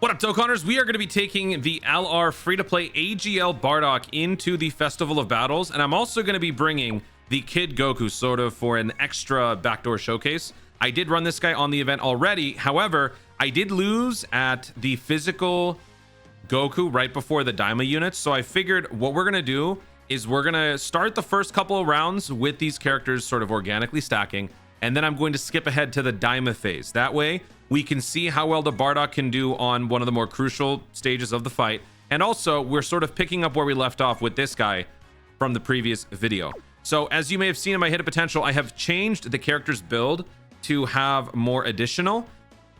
What up, Dokkaners? We are going to be taking the LR free-to-play AGL Bardock into the Festival of Battles, and I'm also going to be bringing the Kid Goku sort of for an extra backdoor showcase. I did run this guy on the event already. However, I did lose at the physical Goku right before the Daima units, so I figured what we're going to do is we're going to start the first couple of rounds with these characters sort of organically stacking, and then I'm going to skip ahead to the Daima phase. That way, we can see how well the Bardock can do on one of the more crucial stages of the fight. And also, we're sort of picking up where we left off with this guy from the previous video. So as you may have seen in my hidden potential, I have changed the character's build to have more additional,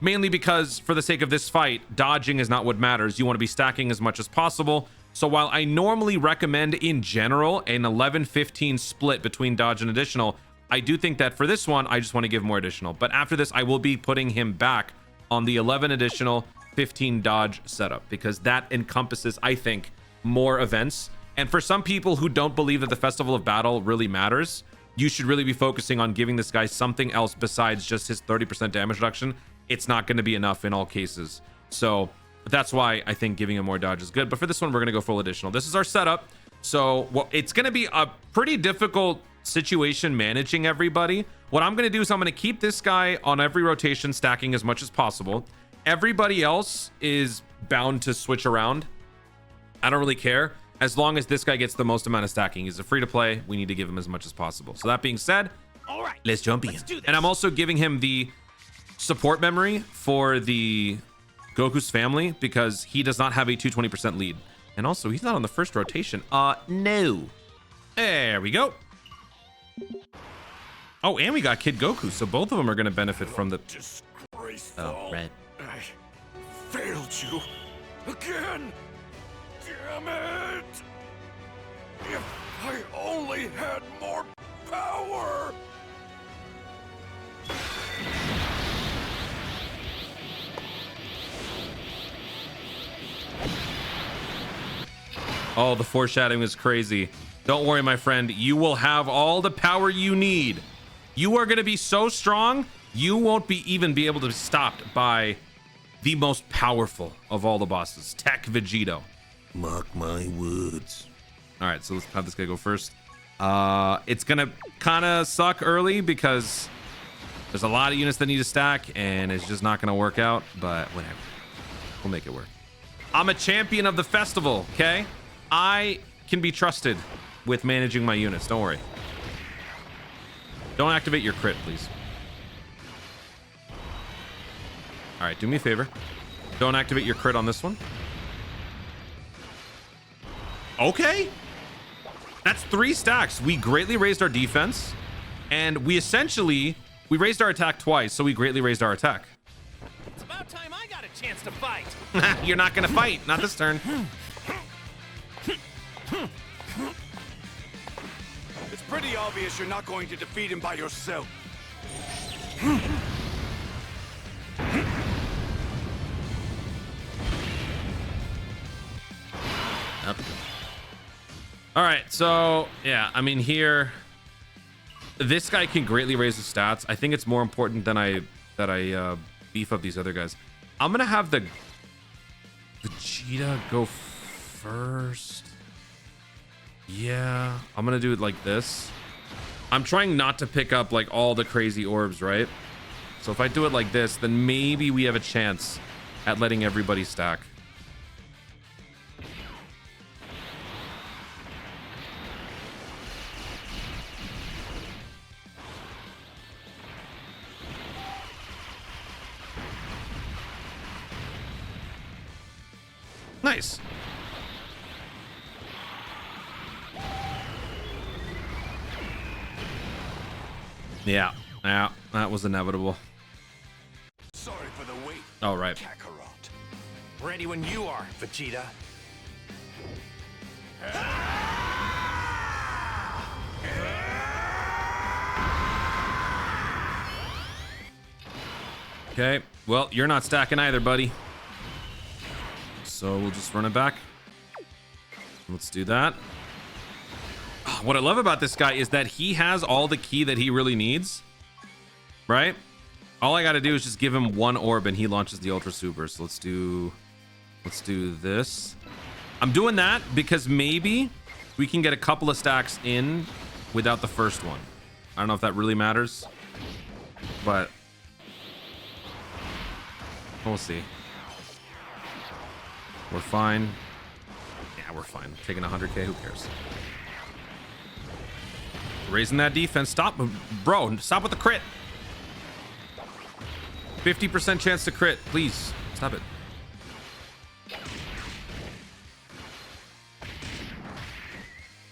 mainly because for the sake of this fight, dodging is not what matters. You want to be stacking as much as possible. So while I normally recommend in general an 11-15 split between dodge and additional, I do think that for this one, I just want to give more additional. But after this, I will be putting him back on the 11 additional, 15 dodge setup, because that encompasses, I think, more events. And for some people who don't believe that the Festival of Battle really matters, you should really be focusing on giving this guy something else besides just his 30% damage reduction. It's not going to be enough in all cases. So that's why I think giving him more dodge is good. But for this one, we're going to go full additional. This is our setup. So well, it's going to be a pretty difficult situation managing everybody. What I'm going to do is I'm going to keep this guy on every rotation stacking as much as possible. Everybody else is bound to switch around. I don't really care as long as this guy gets the most amount of stacking. He's a free to play. We need to give him as much as possible. So that being said, all right, let's jump in. And I'm also giving him the support memory for the Goku's family because he does not have a 220% lead. And also he's not on the first rotation. No. There we go. Oh, and we got Kid Goku, so both of them are going to benefit from the disgraceful. Oh, right. I failed you again. Damn it! If I only had more power. Oh, the foreshadowing is crazy. Don't worry, my friend. You will have all the power you need. You are going to be so strong, you won't even be able to be stopped by the most powerful of all the bosses, Tech Vegito. Mark my words. All right, so let's have this guy go first. It's going to kind of suck early because there's a lot of units that need to stack, and it's just not going to work out, but whatever. We'll make it work. I'm a champion of the festival, okay? I can be trusted with managing my units. Don't worry. Don't activate your crit, please. All right, do me a favor. Don't activate your crit on this one. Okay. That's 3 stacks. We greatly raised our defense, and we raised our attack twice, so we greatly raised our attack. It's about time I got a chance to fight. You're not gonna fight. Not this turn. It's pretty obvious you're not going to defeat him by yourself. Yep. All right, so yeah, I mean here, this guy can greatly raise the stats. I think it's more important than that I beef up these other guys. I'm gonna have the Vegeta go first. Yeah, I'm gonna do it like this. I'm trying not to pick up like all the crazy orbs, right? So if I do it like this, then maybe we have a chance at letting everybody stack. Nice. Yeah, that was inevitable. Sorry for the wait. All right. Kakarot. Ready when you are, Vegeta. Okay, well, you're not stacking either, buddy. So we'll just run it back. Let's do that. What I love about this guy is that he has all the ki that he really needs, right? All I got to do is just give him one orb and he launches the Ultra Super. So let's do Let's do this. I'm doing that because maybe we can get a couple of stacks in without the first one. I don't know if that really matters, but we'll see. We're fine. Yeah, we're fine. Taking 100K, who cares? Raising that defense. Stop, bro. Stop with the crit. 50% chance to crit. Please, stop it.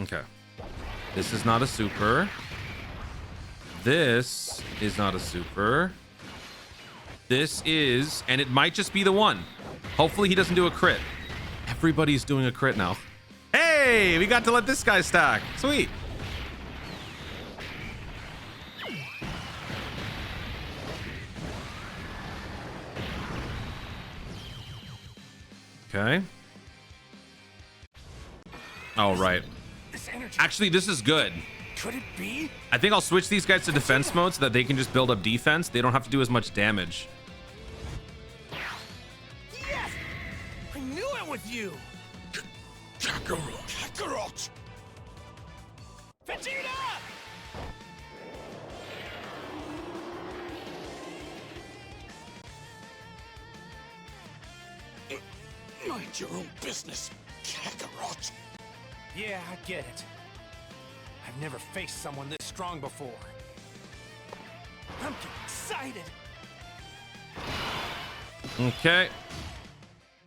Okay. This is not a super. This is not a super. This is, and it might just be the one. Hopefully he doesn't do a crit. Everybody's doing a crit now. Hey, we got to let this guy stack. Sweet. Okay. All right. Actually, this is good. Could it be? I think I'll switch these guys to defense mode so that they can just build up defense. They don't have to do as much damage. Yes! I knew it was you! Kakarot! Vegeta! Mind your own business, Kakarot. Yeah, I get it. I've never faced someone this strong before. I'm getting excited. Okay.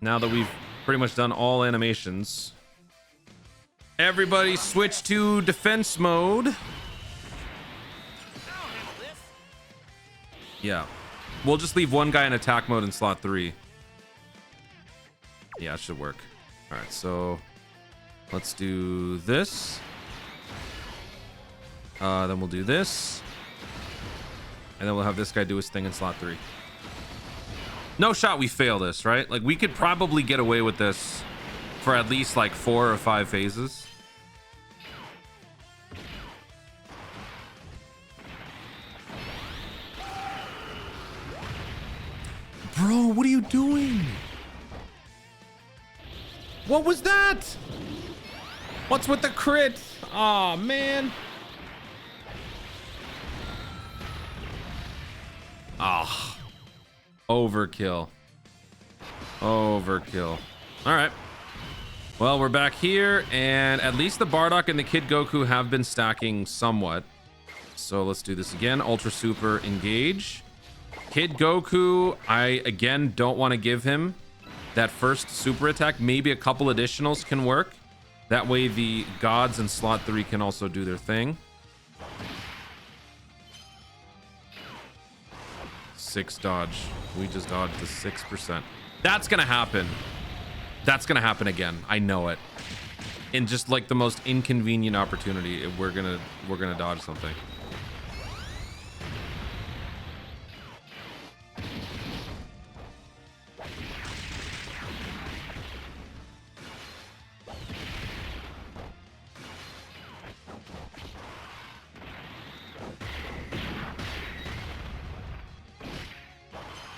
Now that we've pretty much done all animations, everybody switch to defense mode. I'll handle this. Yeah. We'll just leave one guy in attack mode in slot 3. Yeah, it should work. All right, so let's do this. Then we'll do this. And then we'll have this guy do his thing in slot 3. No shot we fail this, right? Like, we could probably get away with this for at least like 4 or 5 phases. Bro, what are you doing? What was that? What's with the crit? Oh man. Ah. Overkill. Overkill. All right. Well, we're back here, and at least the Bardock and the Kid Goku have been stacking somewhat. So let's do this again. Ultra Super engage. Kid Goku, I again don't want to give him that first super attack. Maybe a couple additionals can work. That way the gods in slot 3 can also do their thing. 6 dodge. We just dodged the 6%. That's gonna happen. That's gonna happen again. I know it. In just like the most inconvenient opportunity, we're gonna dodge something.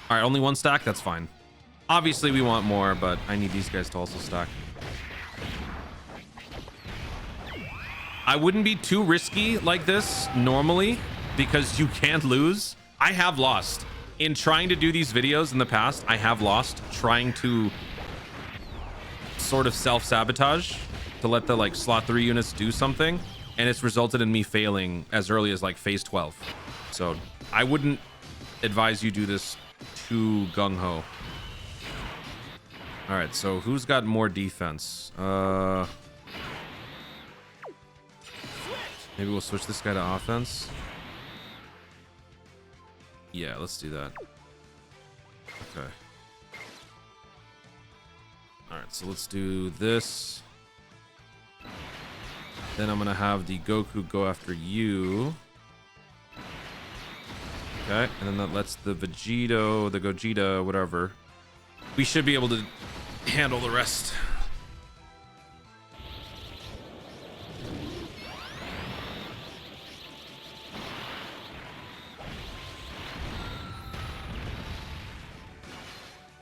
All right, only 1 stack. That's fine. Obviously, we want more, but I need these guys to also stack. I wouldn't be too risky like this normally because you can't lose. I have lost. In trying to do these videos in the past, I have lost trying to sort of self-sabotage to let the like slot 3 units do something, and it's resulted in me failing as early as like phase 12. So I wouldn't advise you do this too gung-ho. All right, so who's got more defense? Maybe we'll switch this guy to offense. Yeah, let's do that. Okay. All right, so let's do this. Then I'm gonna have the Goku go after you. Okay, and then that lets the Vegito, the Gogeta, whatever. We should be able to handle the rest.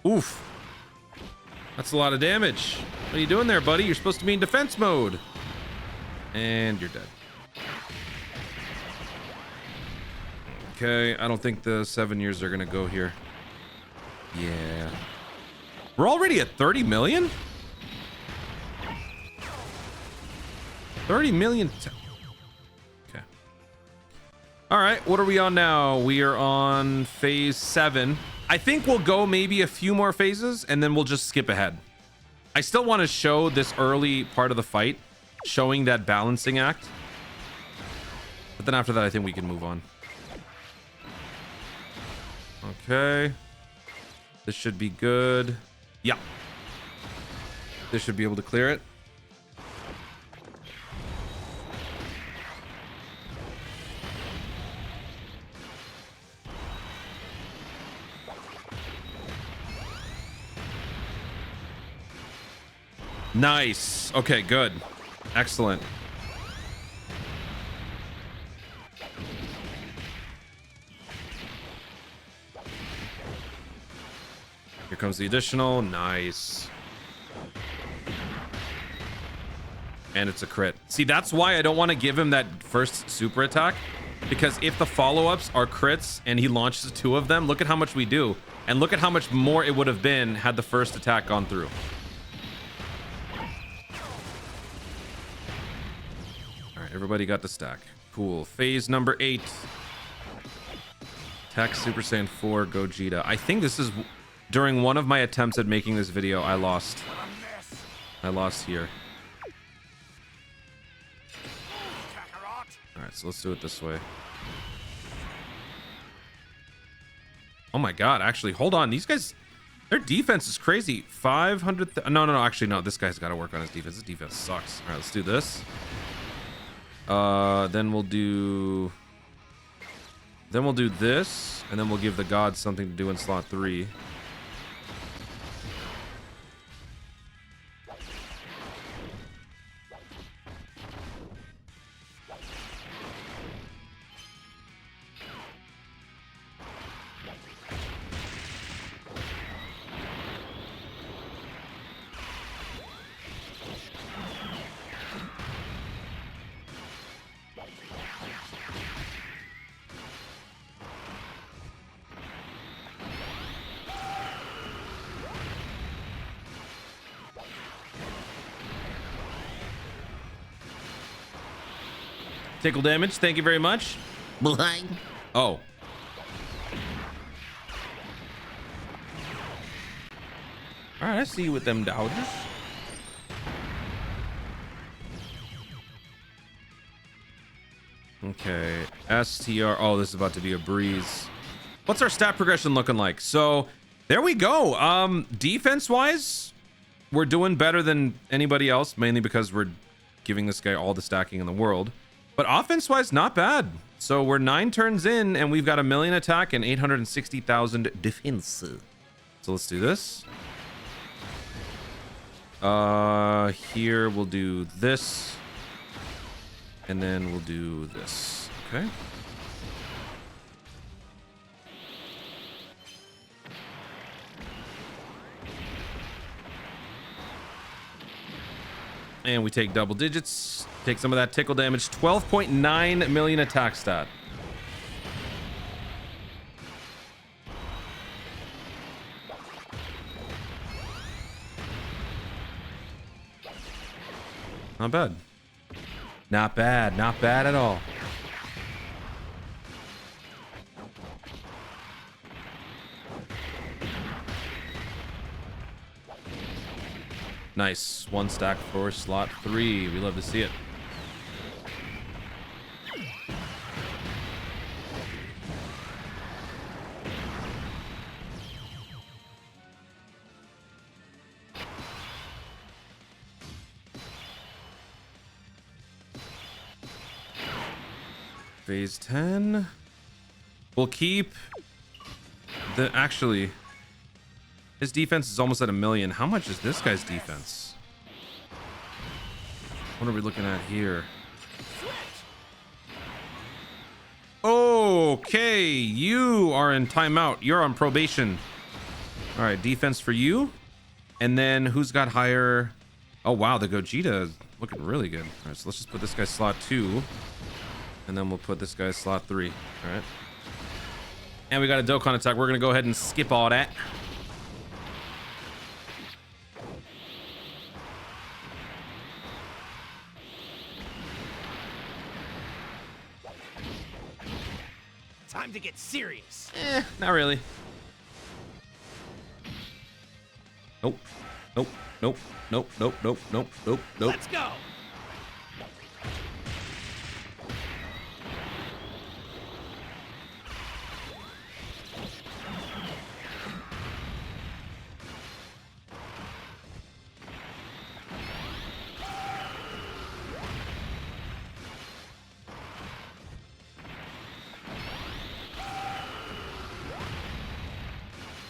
Oof. That's a lot of damage. What are you doing there, buddy? You're supposed to be in defense mode. And you're dead. Okay, I don't think the 7 years are gonna go here. Yeah. We're already at 30 million? 30 million. Okay. All right, what are we on now? We are on phase 7. I think we'll go maybe a few more phases and then we'll just skip ahead. I still want to show this early part of the fight, showing that balancing act. But then after that, I think we can move on. Okay. This should be good. Yeah. This should be able to clear it. Nice. Okay, good. Excellent. Here comes the additional. Nice. And it's a crit. See, that's why I don't want to give him that first super attack, because if the follow-ups are crits and he launches 2 of them, look at how much we do. And look at how much more it would have been had the first attack gone through. Everybody got the stack. Cool. Phase number 8. Attack Super Saiyan 4 Gogeta. I think this is during one of my attempts at making this video. I lost here. All right, so let's do it this way. Oh my god, actually, hold on. These guys, their defense is crazy. 500. No, actually, no. This guy's got to work on his defense. His defense sucks. All right, let's do this. Then we'll do this, and then we'll give the gods something to do in slot 3. Tickle damage, thank you very much. Blank. Oh. All right, I see you with them dodges. Okay, STR. Oh, this is about to be a breeze. What's our stat progression looking like? So there we go. Defense wise, we're doing better than anybody else, mainly because we're giving this guy all the stacking in the world. But offense-wise, not bad. So we're 9 turns in, and we've got 1 million attack and 860,000 defense. So let's do this. Here we'll do this, and then we'll do this. Okay. And we take double digits. Take some of that tickle damage. 12.9 million attack stat. Not bad. Not bad. Not bad at all. Nice. 1 stack for slot 3. We love to see it. Phase 10. We'll keep the... Actually, his defense is almost at 1 million. How much is this guy's defense? What are we looking at here? Okay, you are in timeout. You're on probation. All right, defense for you. And then who's got higher? Oh, wow. The Gogeta is looking really good. All right, so let's just put this guy slot 2. And then we'll put this guy slot 3. All right. And we got a Dokkan attack. We're going to go ahead and skip all that. Time to get serious. Not really. Nope. Nope. Nope. Nope. Nope. Nope. Nope. Nope. Nope. Let's go.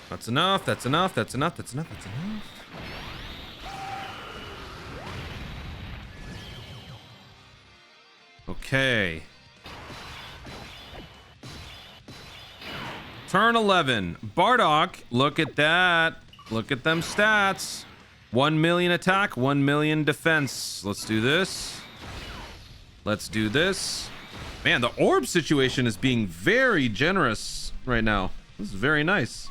That's enough. That's enough. That's enough. That's enough. That's enough. Okay. Turn 11. Bardock, look at that. Look at them stats. 1 million attack, 1 million defense. Let's do this. Let's do this. Man, the orb situation is being very generous right now. This is very nice.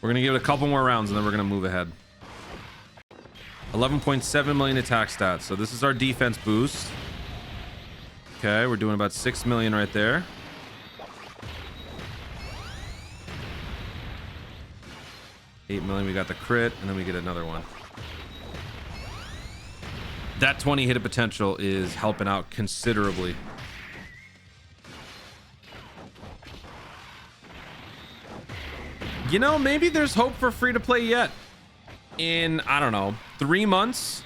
We're going to give it a couple more rounds and then we're going to move ahead. 11.7 million attack stats. So this is our defense boost. Okay, we're doing about 6 million right there. $8 million, we got the crit, and then we get another one. That 20 hit potential is helping out considerably. You know, maybe there's hope for free to play yet. In, I don't know, 3 months,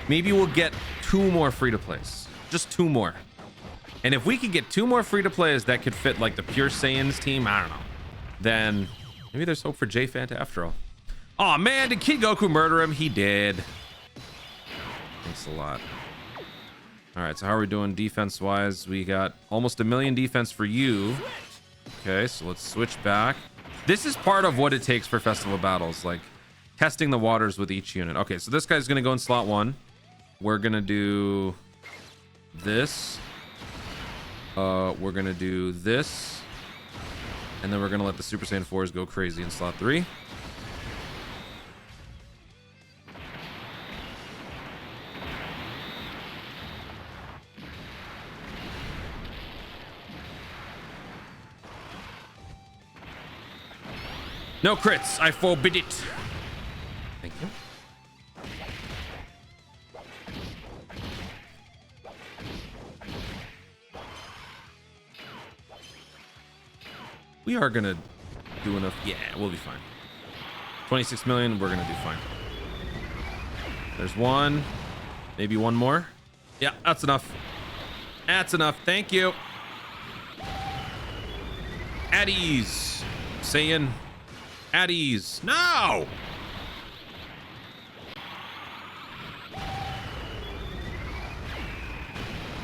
maybe we'll get 2 more free to plays. Just 2 more. And if we could get 2 more free to plays that could fit like the Pure Saiyans team, I don't know, then maybe there's hope for J Fanta after all. Oh man, did Kid Goku murder him? He did. Thanks a lot. All right, so how are we doing defense wise? We got almost 1 million defense for you. Okay, so let's switch back. This is part of what it takes for festival battles, like testing the waters with each unit. Okay, so this guy's gonna go in slot 1. We're gonna do this. We're gonna do this. And then we're gonna let the Super Saiyan 4s go crazy in slot 3. No crits, I forbid it. Thank you. We are gonna do enough. Yeah, we'll be fine. 26 million, we're gonna do fine. There's one, maybe one more. Yeah, that's enough. That's enough, thank you. At ease, Saiyan. At ease. No!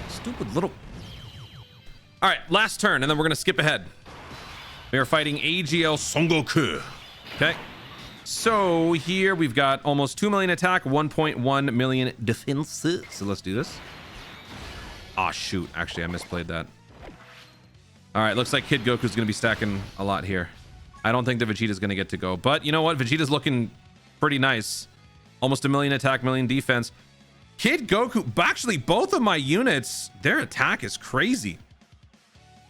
Stupid little... All right, last turn, and then we're going to skip ahead. We are fighting AGL Son Goku. Okay. So here we've got almost 2 million attack, 1.1 million defense. So let's do this. Ah, shoot. Actually, I misplayed that. All right, looks like Kid Goku's going to be stacking a lot here. I don't think the Vegeta's going to get to go. But you know what? Vegeta's looking pretty nice. Almost 1 million attack, million defense. Kid Goku, actually, both of my units, their attack is crazy.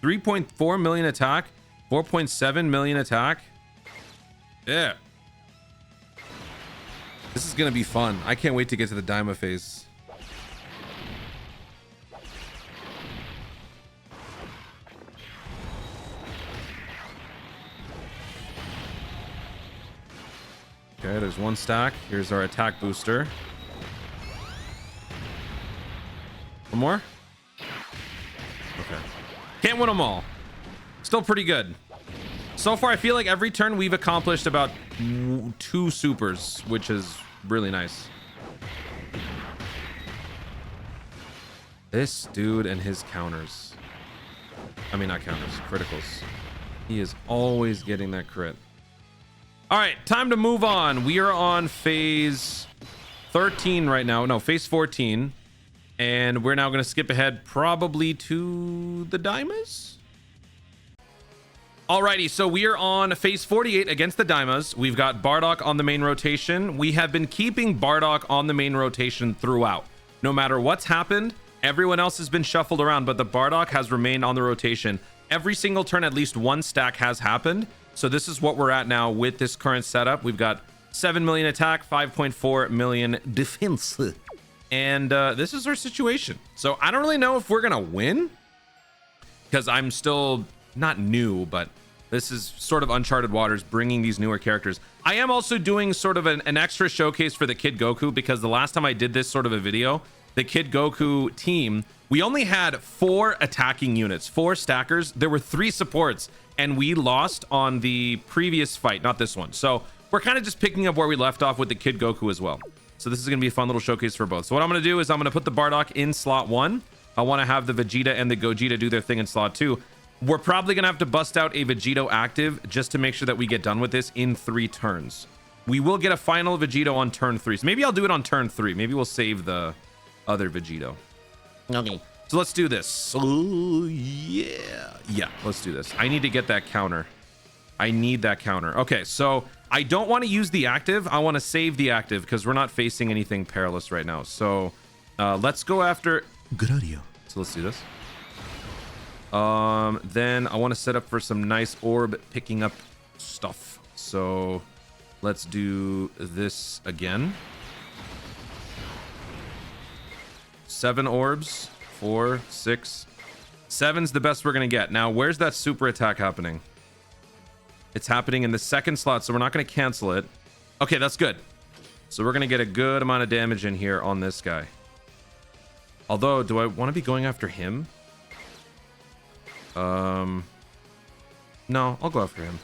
3.4 million attack, 4.7 million attack. Yeah. This is going to be fun. I can't wait to get to the Daima phase. Okay, there's one stack. Here's our attack booster. One more? Okay. Can't win them all. Still pretty good. So far, I feel like every turn we've accomplished about 2 supers, which is really nice. This dude and his counters. mean, not counters, criticals. He is always getting that crit. All right, time to move on. We are on phase 13 right now. No, phase 14. And we're now going to skip ahead probably to the Daimas. Alrighty, so we are on phase 48 against the Daimas. We've got Bardock on the main rotation. We have been keeping Bardock on the main rotation throughout. No matter what's happened, everyone else has been shuffled around, but the Bardock has remained on the rotation. Every single turn, at least one stack has happened. So this is what we're at now with this current setup. We've got 7 million attack, 5.4 million defense. And this is our situation. So I don't really know if we're going to win, because I'm still not new, but this is sort of uncharted waters, bringing these newer characters. I am also doing sort of an extra showcase for the Kid Goku, because the last time I did this sort of a video, the Kid Goku team, we only had 4 attacking units, 4 stackers. There were 3 supports, and we lost on the previous fight, not this one. So we're kind of just picking up where we left off with the Kid Goku as well. So this is going to be a fun little showcase for both. So what I'm going to do is I'm going to put the Bardock in slot 1. I want to have the Vegeta and the Gogeta do their thing in slot 2. We're probably going to have to bust out a Vegito active just to make sure that we get done with this in 3 turns. We will get a final Vegito on turn 3. So maybe I'll do it on turn 3. Maybe we'll save the other Vegito. Okay. So let's do this. Oh, yeah. Yeah, let's do this. I need to get that counter. I need that counter. Okay, so I don't want to use the active. I want to save the active because we're not facing anything perilous right now. So let's go after Gradio. So let's do this. Then I want to set up for some nice orb picking up stuff. So let's do this again. 7 orbs. 4, 6, 7's the best we're gonna get. Now, where's that super attack happening? It's happening in the second slot, so we're not gonna cancel it. Okay, that's good. So we're gonna get a good amount of damage in here on this guy. Although, do I want to be going after him? No, I'll go after him.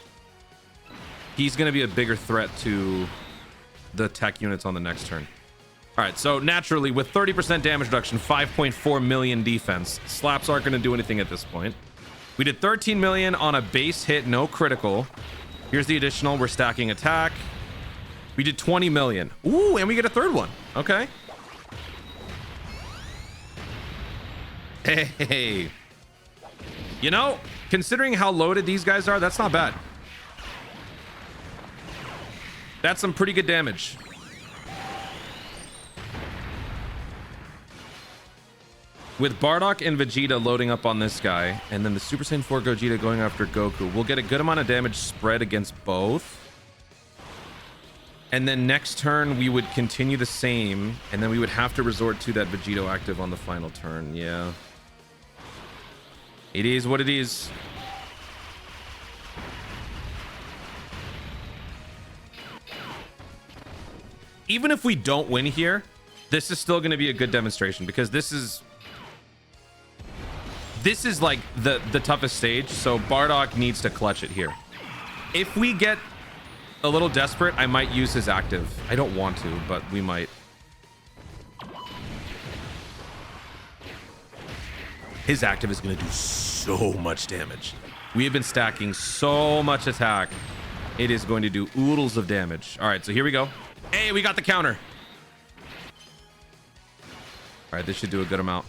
He's gonna be a bigger threat to the tech units on the next turn. All right, so naturally, with 30% damage reduction, 5.4 million defense, slaps aren't going to do anything at this point. We did 13 million on a base hit, no critical. Here's the additional. We're stacking attack. We did 20 million. Ooh, and we get a third one. Okay. Hey. You know, considering how loaded these guys are, that's not bad. That's some pretty good damage. With Bardock and Vegeta loading up on this guy, and then the Super Saiyan 4 Gogeta going after Goku, we'll get a good amount of damage spread against both. And then next turn, we would continue the same, and then we would have to resort to that Vegito active on the final turn. Yeah. It is what it is. Even if we don't win here, this is still going to be a good demonstration, because this is like the toughest stage, so Bardock needs to clutch it here. If we get a little desperate, I might use his active. I don't want to, but we might. His active is going to do so much damage. We have been stacking so much attack. It is going to do oodles of damage. All right, so here we go. Hey, we got the counter. All right, this should do a good amount.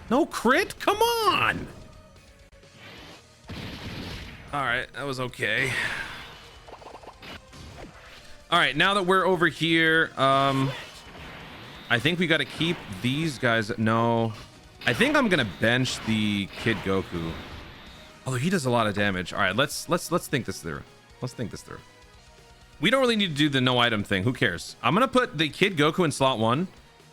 No crit? Come on! All right, that was okay. All right, now that we're over here, I think we got to keep these guys. No, I think I'm gonna bench the Kid Goku. Although he does a lot of damage. All right, let's think this through. Let's think this through. We don't really need to do the no item thing. Who cares? I'm gonna put the Kid Goku in slot 1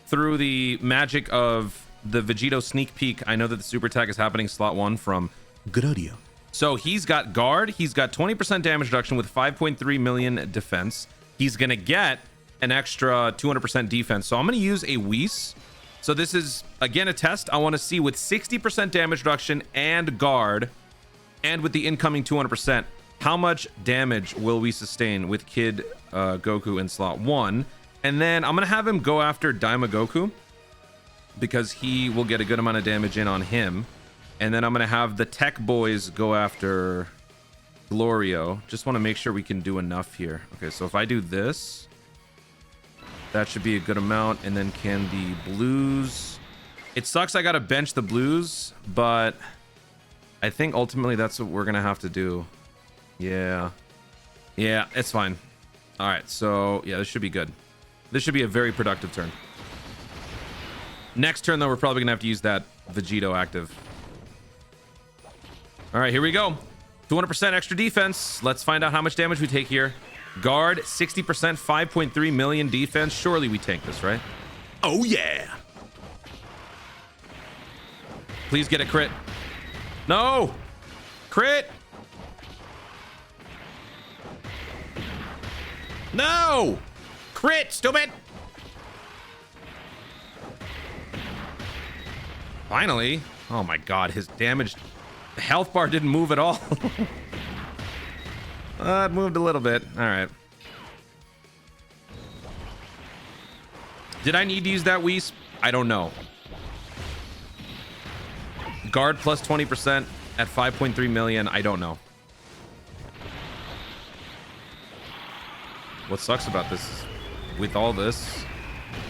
through the magic of the Vegito sneak peek. I know that the super attack is happening slot 1 from Gradio. So he's got guard. He's got 20% damage reduction with 5.3 million defense. He's gonna get an extra 200% defense. So I'm gonna use a Whis. So this is again a test. I want to see with 60% damage reduction and guard, and with the incoming 200%, how much damage will we sustain with Kid Goku in slot 1? And then I'm gonna have him go after Daima Goku. because he will get a good amount of damage in on him. And then I'm going to have the tech boys go after Glorio. Just want to make sure we can do enough here. Okay, so if I do this, that should be a good amount. And then can the blues... It sucks I got to bench the blues, but I think ultimately that's what we're going to have to do. Yeah. Yeah, it's fine. All right, so yeah, this should be good. This should be a very productive turn. Next turn, though, we're probably going to have to use that Vegito active. All right, here we go. 200% extra defense. Let's find out how much damage we take here. Guard, 60%, 5.3 million defense. Surely we tank this, right? Oh, yeah. Please get a crit. No. Crit. No. Crit, stupid. Finally. Oh, my God. His damage... The health bar didn't move at all. It moved a little bit. All right. Did I need to use that Wisp? I don't know. Guard plus 20% at 5.3 million. I don't know. What sucks about this is with all this,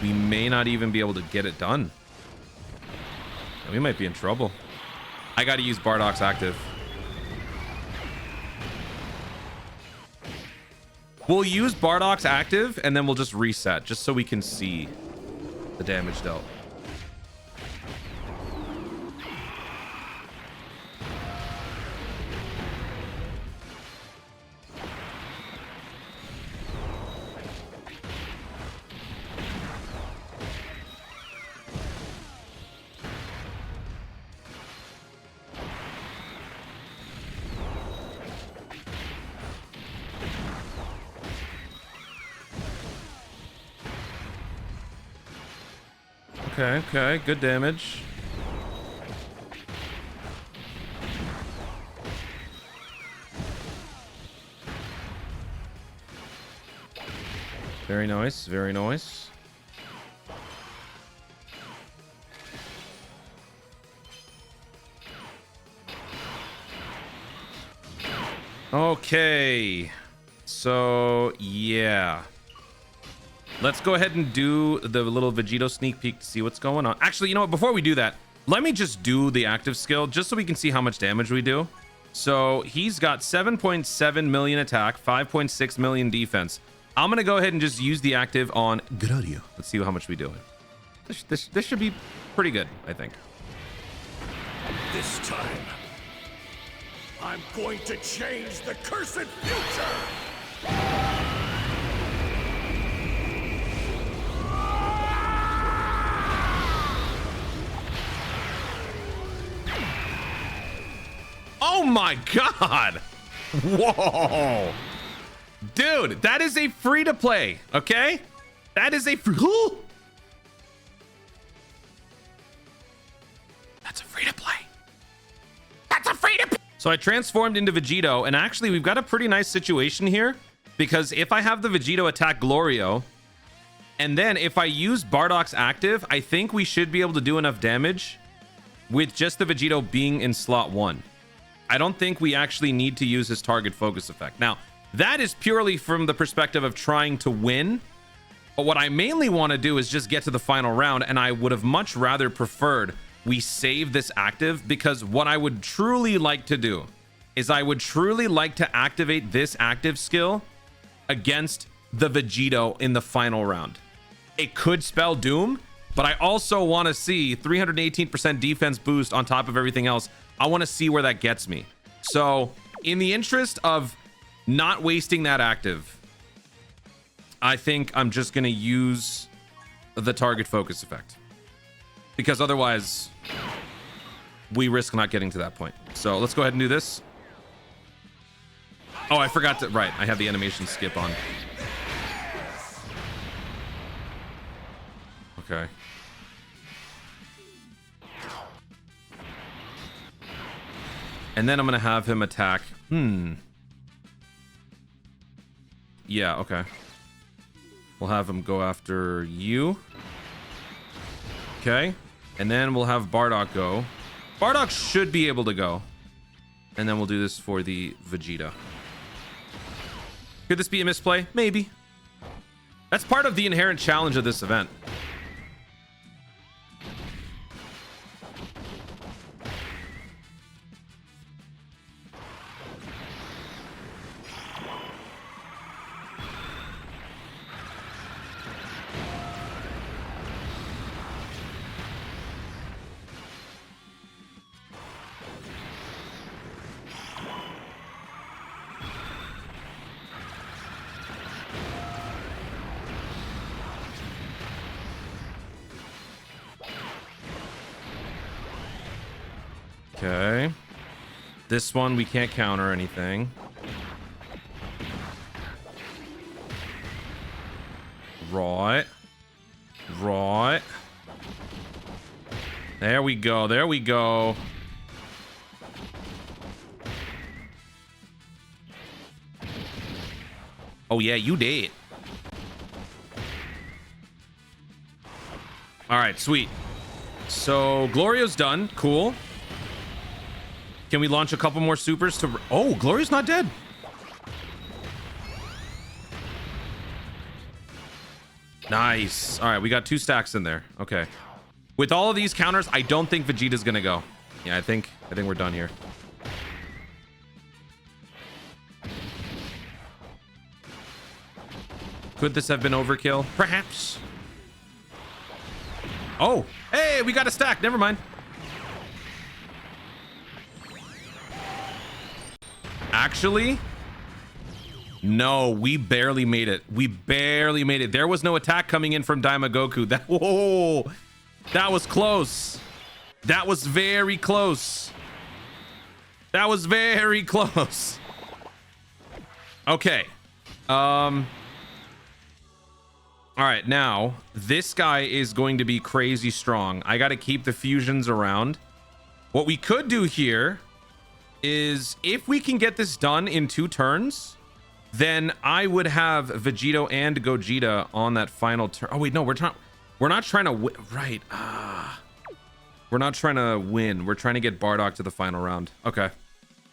we may not even be able to get it done. We might be in trouble. I got to use Bardock's active. We'll use Bardock's active and then we'll just reset just so we can see the damage dealt. Okay, good damage. Very nice, very nice. Okay, so yeah. Let's go ahead and do the little Vegito sneak peek to see what's going on. Actually, you know what? Before we do that, let me just do the active skill just so we can see how much damage we do. So he's got 7.7 million attack, 5.6 million defense. I'm going to go ahead and just use the active on Glorio. Let's see how much we do. This should be pretty good, I think. This time, I'm going to change the cursed future! Oh my God. Whoa. Dude, that is a free to play. Okay. That is a free. That's a free to play. That's a free to play. So I transformed into Vegito, and actually we've got a pretty nice situation here because if I have the Vegito attack Glorio, and then if I use Bardock's active, I think we should be able to do enough damage with just the Vegito being in slot 1. I don't think we actually need to use his target focus effect. Now, that is purely from the perspective of trying to win. But what I mainly want to do is just get to the final round, and I would have much rather preferred we save this active, because what I would truly like to do is I would truly like to activate this active skill against the Vegito in the final round. It could spell doom, but I also want to see 318% defense boost on top of everything else. I want to see where that gets me. So in the interest of not wasting that active, I think I'm just going to use the target focus effect, because otherwise we risk not getting to that point. So let's go ahead and do this. Oh, I forgot to, right. I have the animation skip on. Okay. And then I'm going to have him attack. Yeah, okay. We'll have him go after you. Okay. And then we'll have Bardock go. Bardock should be able to go. And then we'll do this for the Vegeta. Could this be a misplay? Maybe. That's part of the inherent challenge of this event. Okay. This one we can't counter anything. Right. Right. There we go. There we go. Oh yeah, you did. All right, sweet. So Glorio's done. Cool. Can we launch a couple more supers to... Oh, Glorio's not dead. Nice. All right, we got 2 stacks in there. Okay. With all of these counters, I don't think Vegeta's gonna go. Yeah, I think we're done here. Could this have been overkill? Perhaps. Oh, hey, we got a stack. Never mind. Actually, no, we barely made it. We barely made it. There was no attack coming in from Daima Goku. Whoa, that was close. That was very close. That was very close. Okay. All right, now this guy is going to be crazy strong. I got to keep the fusions around. What we could do here is if we can get this done in 2 turns, then I would have Vegito and Gogeta on that final turn. Oh wait, no, we're not trying to win. Right. We're not trying to win. We're trying to get Bardock to the final round. Okay.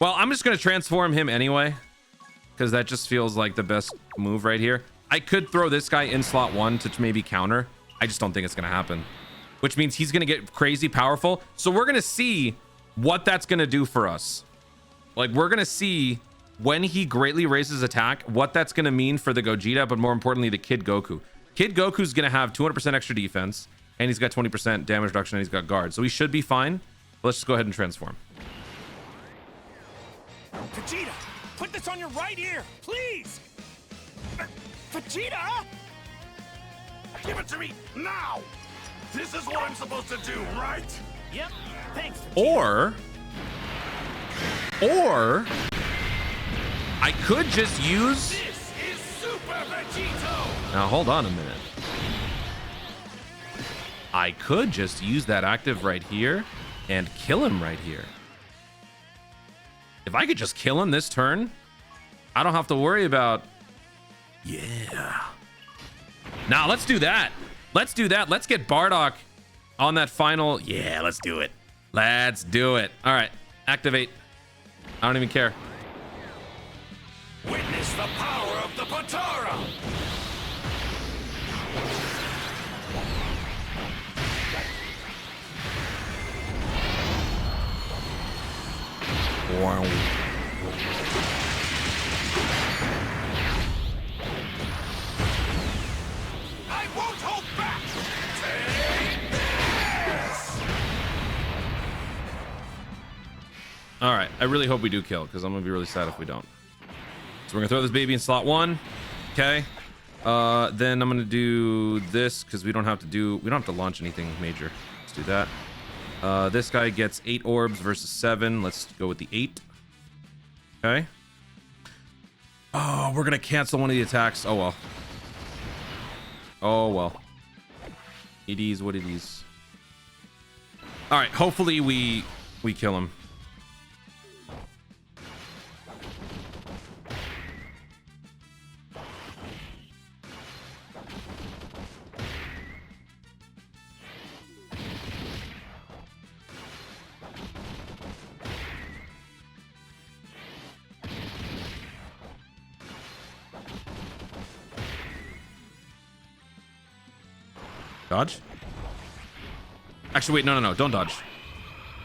Well, I'm just going to transform him anyway, because that just feels like the best move right here. I could throw this guy in slot 1 to maybe counter. I just don't think it's going to happen, which means he's going to get crazy powerful. So we're going to see what that's going to do for us. Like, we're going to see when he greatly raises attack, what that's going to mean for the Gogeta, but more importantly, the Kid Goku. Kid Goku's going to have 200% extra defense, and he's got 20% damage reduction, and he's got guard. So he should be fine. But let's just go ahead and transform. Vegeta, put this on your right ear, please! Vegeta? Give it to me now! This is what I'm supposed to do, right? Yep, thanks, Vegeta. Or I could just use... This is Super Vegito! Now, hold on a minute. I could just use that active right here and kill him right here. If I could just kill him this turn, I don't have to worry about... Yeah. Now, let's do that. Let's do that. Let's get Bardock on that final... Yeah, let's do it. Let's do it. All right, activate. I don't even care. Witness the power of the Potara! Wow. I won't hold back! Take this! All right, I really hope we do kill, because I'm gonna be really sad if we don't. So we're gonna throw this baby in slot 1. Okay. Then I'm gonna do this because we don't have to launch anything major. Let's do that. This guy gets 8 orbs versus 7. Let's go with the 8. Okay. Oh, we're gonna cancel one of the attacks. Oh well. Oh well. It is what it is. All right. Hopefully we kill him. Dodge? Actually, wait, no, don't dodge.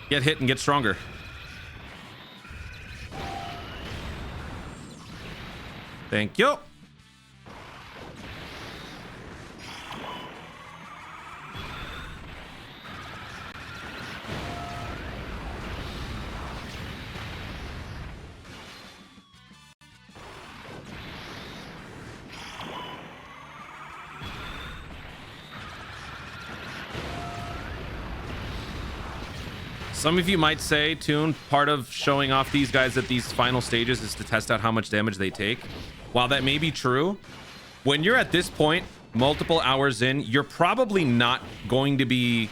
Get hit and get stronger. Thank you. Some of you might say, Toon, part of showing off these guys at these final stages is to test out how much damage they take. While that may be true, when you're at this point, multiple hours in, you're probably not going to be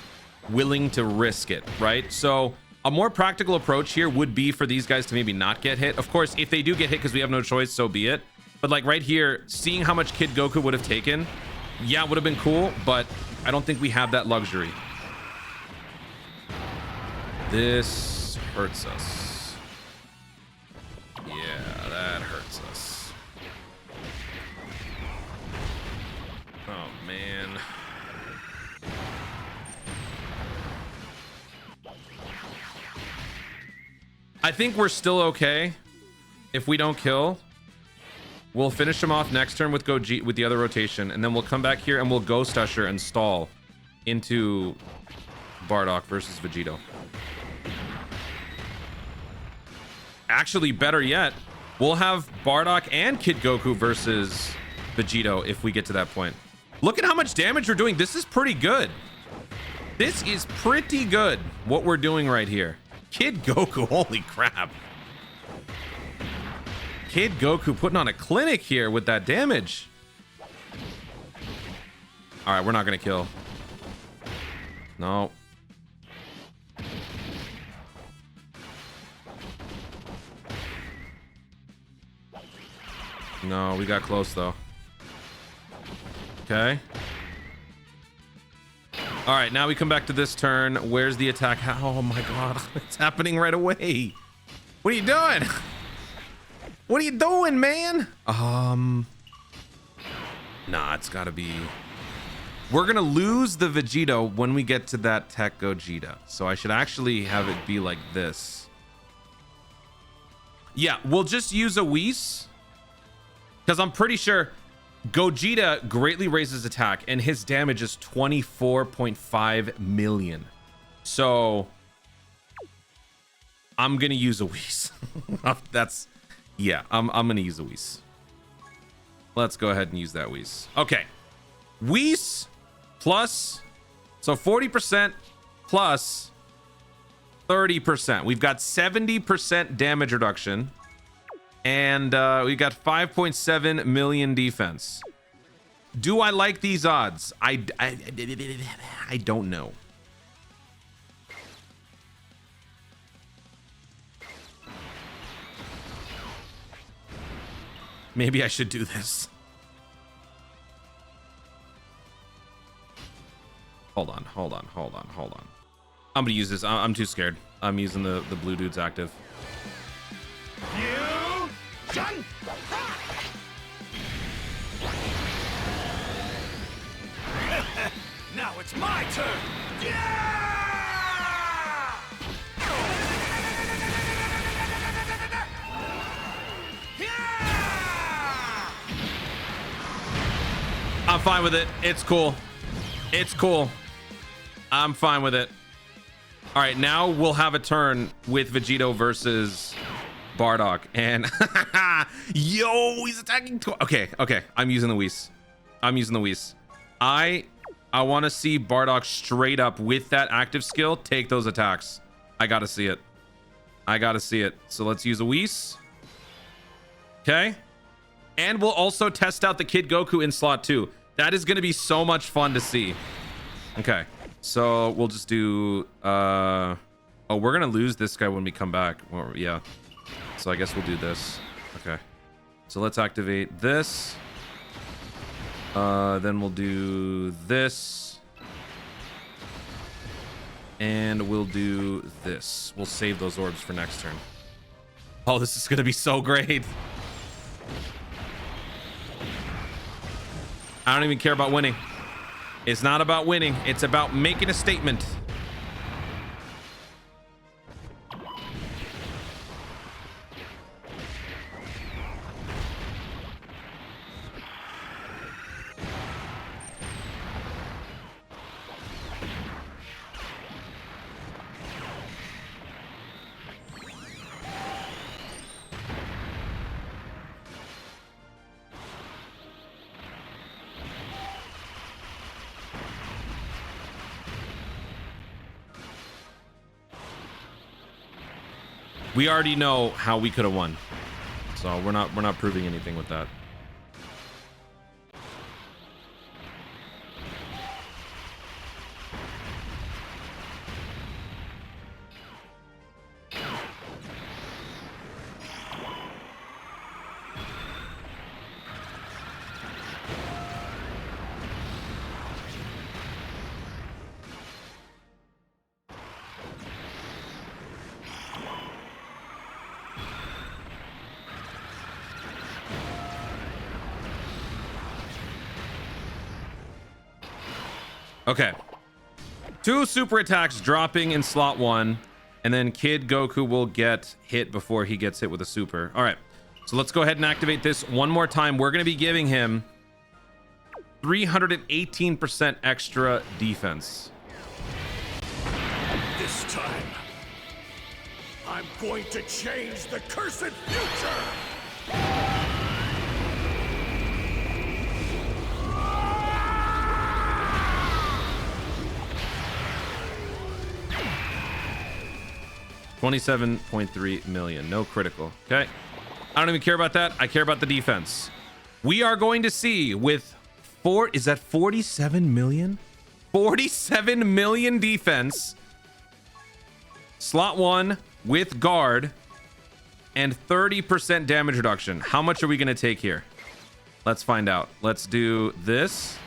willing to risk it, right? So a more practical approach here would be for these guys to maybe not get hit. Of course, if they do get hit because we have no choice, so be it. But like right here, seeing how much Kid Goku would have taken, yeah, would have been cool, but I don't think we have that luxury. This hurts us. Yeah, that hurts us. Oh, man. I think we're still okay if we don't kill. We'll finish him off next turn with with the other rotation, and then we'll come back here and we'll Ghost Usher and stall into Bardock versus Vegito. Actually, better yet, we'll have Bardock and Kid Goku versus Vegito if we get to that point. Look at how much damage we're doing. This is pretty good. This is pretty good, what we're doing right here. Kid Goku, holy crap. Kid Goku putting on a clinic here with that damage. All right, we're not going to kill. No. No, we got close though. Okay. All right, now we come back to this turn. Where's the attack? Oh my god, it's happening right away. What are you doing? What are you doing, man? Nah, it's gotta be. We're gonna lose the Vegito when we get to that Tech Gogeta. So I should actually have it be like this. Yeah, we'll just use a Whis. Because I'm pretty sure Gogeta greatly raises attack and his damage is 24.5 million. So I'm going to use a Whis. That's, yeah, I'm going to use a Whis. Let's go ahead and use that Whis. Okay. Whis plus, so 40% plus 30%. We've got 70% damage reduction. And we got 5.7 million defense. Do I like these odds? I don't know. Maybe I should do this. Hold on. I'm gonna use this. I'm too scared. I'm using the blue dude's active. Done. Now it's my turn. Yeah! I'm fine with it. It's cool. It's cool. I'm fine with it. All right, now we'll have a turn with Vegito versus Bardock, and yo, he's attacking. Okay. I'm using the Whis. I want to see Bardock straight up with that active skill take those attacks. I gotta see it. So let's use a Whis. Okay, and we'll also test out the Kid Goku in slot 2. That is gonna be so much fun to see. Okay, so we'll just do. Oh, we're gonna lose this guy when we come back. Well, yeah. So I guess we'll do this. Okay. So let's activate this. Then we'll do this. And we'll do this. We'll save those orbs for next turn. Oh, this is going to be so great. I don't even care about winning. It's not about winning. It's about making a statement. We already know how we could have won, so we're not proving anything with that. Okay, 2 super attacks dropping in slot 1, and then Kid Goku will get hit before he gets hit with a super. All right, so let's go ahead and activate this one more time. We're going to be giving him 318% extra defense. This time, I'm going to change the cursed future! 27.3 million. No critical. Okay. I don't even care about that. I care about the defense. We are going to see with is that 47 million? 47 million defense. Slot 1 with guard and 30% damage reduction. How much are we going to take here? Let's find out. Let's do this.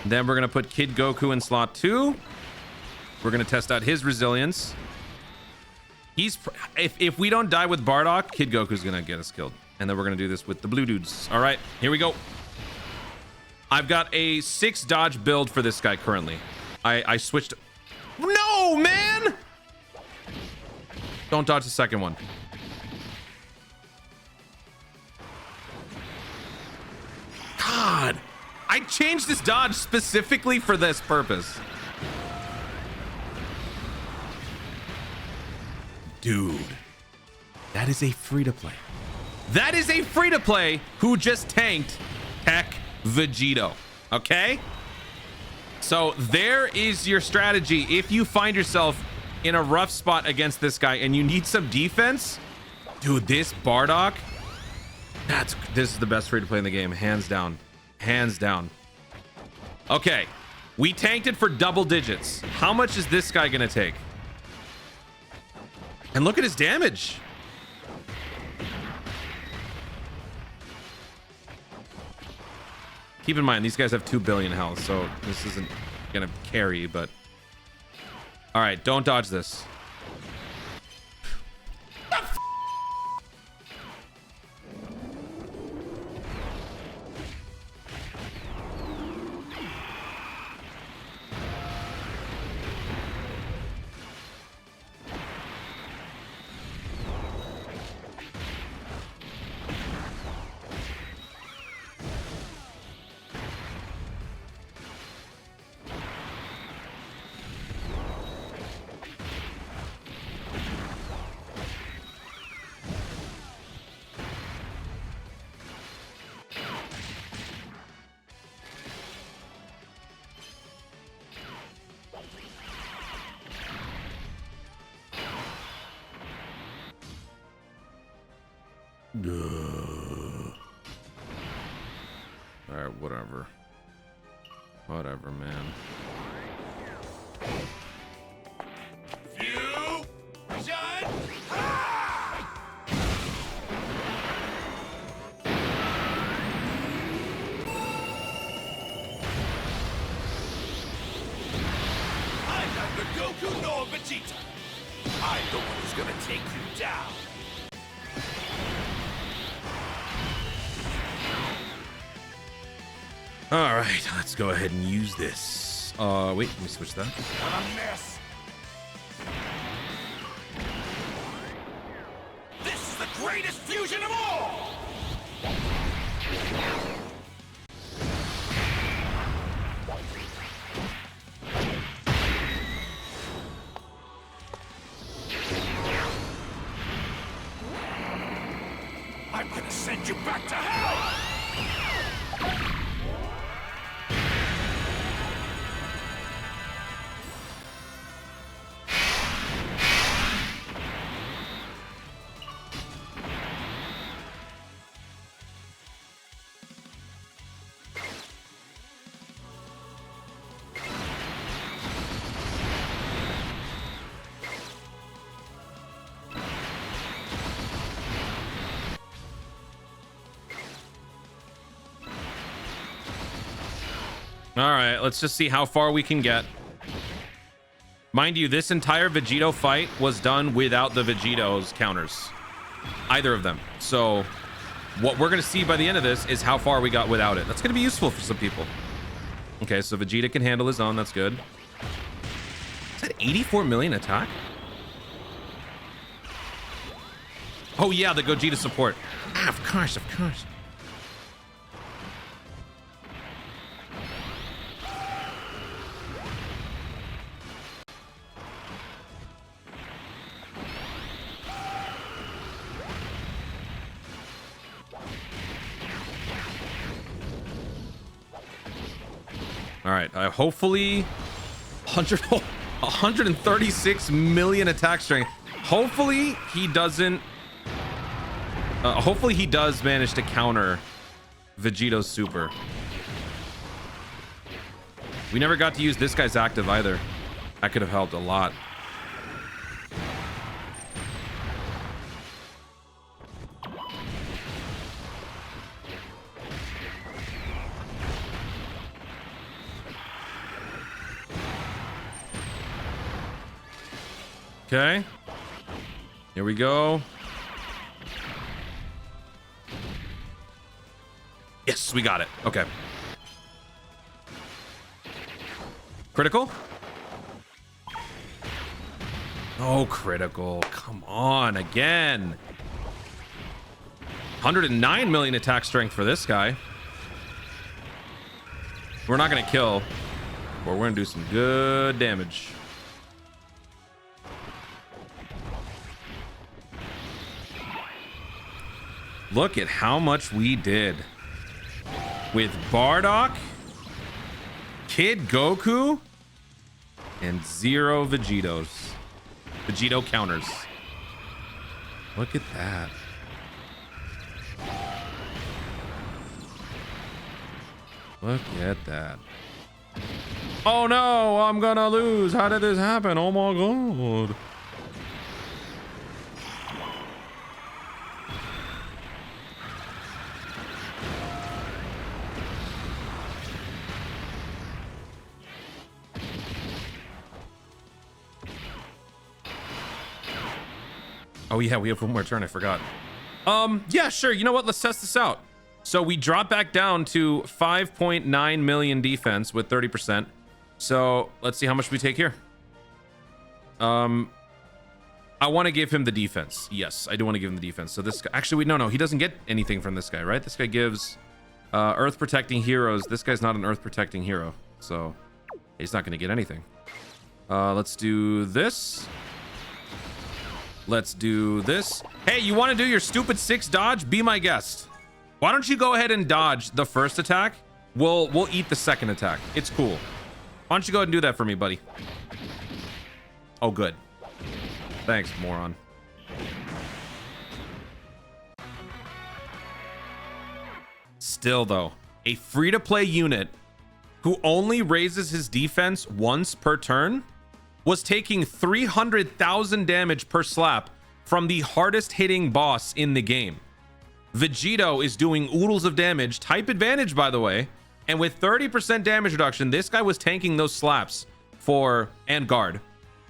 Then we're going to put Kid Goku in slot 2. We're going to test out his resilience. If we don't die with Bardock, Kid Goku's gonna get us killed. And then we're gonna do this with the blue dudes. All right, here we go. I've got a 6 dodge build for this guy currently. I switched. No, man! Don't dodge the second one. God, I changed this dodge specifically for this purpose. Dude, that is a free-to-play. That is a free-to-play who just tanked Tech Vegito, okay? So there is your strategy. If you find yourself in a rough spot against this guy and you need some defense, dude, this Bardock, this is the best free-to-play in the game, hands down. Hands down. Okay, we tanked it for double digits. How much is this guy gonna take? And look at his damage. Keep in mind, these guys have 2 billion health, so this isn't gonna carry, but... All right, don't dodge this. All right, whatever. Whatever, man. I'm neither Goku nor Vegeta. I'm the one who's gonna take you down. All right, let's go ahead and use this. Wait, let me switch that. What a mess! This is the greatest fusion of all! I'm gonna send you back to hell! All right, let's just see how far we can get. Mind you, this entire Vegito fight was done without the Vegito's counters. Either of them. So what we're going to see by the end of this is how far we got without it. That's going to be useful for some people. Okay, so Vegeta can handle his own. That's good. Is that 84 million attack? Oh, yeah, the Gogeta support. Ah, of course, of course. All right, hopefully 136 million attack strength. Hopefully he doesn't hopefully he does manage to counter Vegito's super. We never got to use this guy's active either. That could have helped a lot. Okay, here we go. Yes, we got it. Okay. Critical? Oh, critical. Come on, again. 109 million attack strength for this guy. We're not going to kill, but we're going to do some good damage. Look at how much we did with Bardock, Kid Goku, and 0 Vegitos. Vegito counters. Look at that. Look at that. Oh no, I'm gonna lose. How did this happen? Oh my god. Oh yeah, we have one more turn. I forgot. Yeah, sure. You know what? Let's test this out. So we drop back down to 5.9 million defense with 30%. So let's see how much we take here. I want to give him the defense. Yes, I do want to give him the defense. So this guy, actually, no, he doesn't get anything from this guy, right? This guy gives earth protecting heroes. This guy's not an earth protecting hero, so he's not going to get anything. Let's do this. Let's do this. Hey, you want to do your stupid 6 dodge? Be my guest. Why don't you go ahead and dodge the first attack? We'll eat the second attack. It's cool. Why don't you go ahead and do that for me, buddy? Oh, good. Thanks, moron. Still, though, a free-to-play unit who only raises his defense once per turn was taking 300,000 damage per slap from the hardest hitting boss in the game. Vegito is doing oodles of damage, type advantage, by the way, and with 30% damage reduction, this guy was tanking those slaps for, and guard.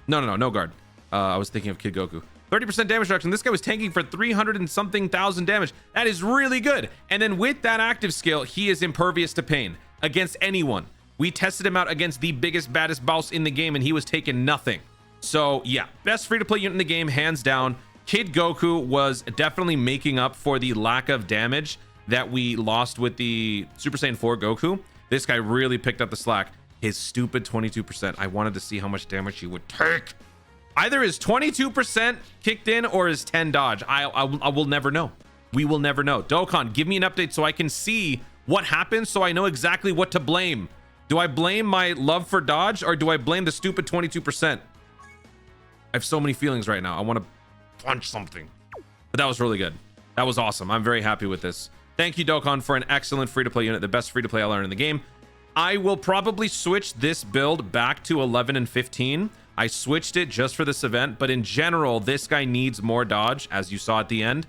No guard. I was thinking of Kid Goku. 30% damage reduction. This guy was tanking for 300 and something thousand damage. That is really good. And then with that active skill, he is impervious to pain. against anyone. We tested him out against the biggest, baddest boss in the game, and he was taking nothing. So yeah, best free-to-play unit in the game, hands down. Kid Goku was definitely making up for the lack of damage that we lost with the Super Saiyan 4 Goku. This guy really picked up the slack. His stupid 22%. I wanted to see how much damage he would take. Either his 22% kicked in or his 10 dodge. I will never know. We will never know. Dokkan, give me an update so I can see what happened, so I know exactly what to blame. Do I blame my love for dodge, or do I blame the stupid 22%? I have so many feelings right now. I want to punch something. But that was really good. That was awesome. I'm very happy with this. Thank you, Dokkan, for an excellent free-to-play unit, the best free-to-play LR in the game. I will probably switch this build back to 11 and 15. I switched it just for this event, but in general, this guy needs more dodge, as you saw at the end.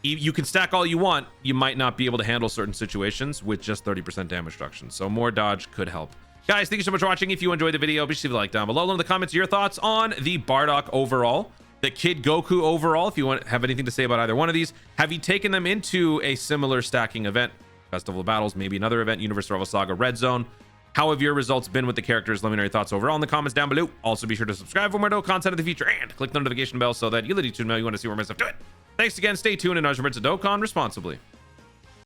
You can stack all you want. You might not be able to handle certain situations with just 30% damage reduction. So more dodge could help. Guys, thank you so much for watching. If you enjoyed the video, be sure to leave a like down below. Let me know in the comments your thoughts on the Bardock overall, the Kid Goku overall. If you have anything to say about either one of these, have you taken them into a similar stacking event? Festival of Battles, maybe another event, Universe Rival Saga, Red Zone. How have your results been with the characters? Let me know your thoughts overall in the comments down below. Also, be sure to subscribe for more dope content in the future and click the notification bell so that you'll let YouTube know you want to see more of my stuff. Do it. Thanks again. Stay tuned, and remember to Dokkan responsibly.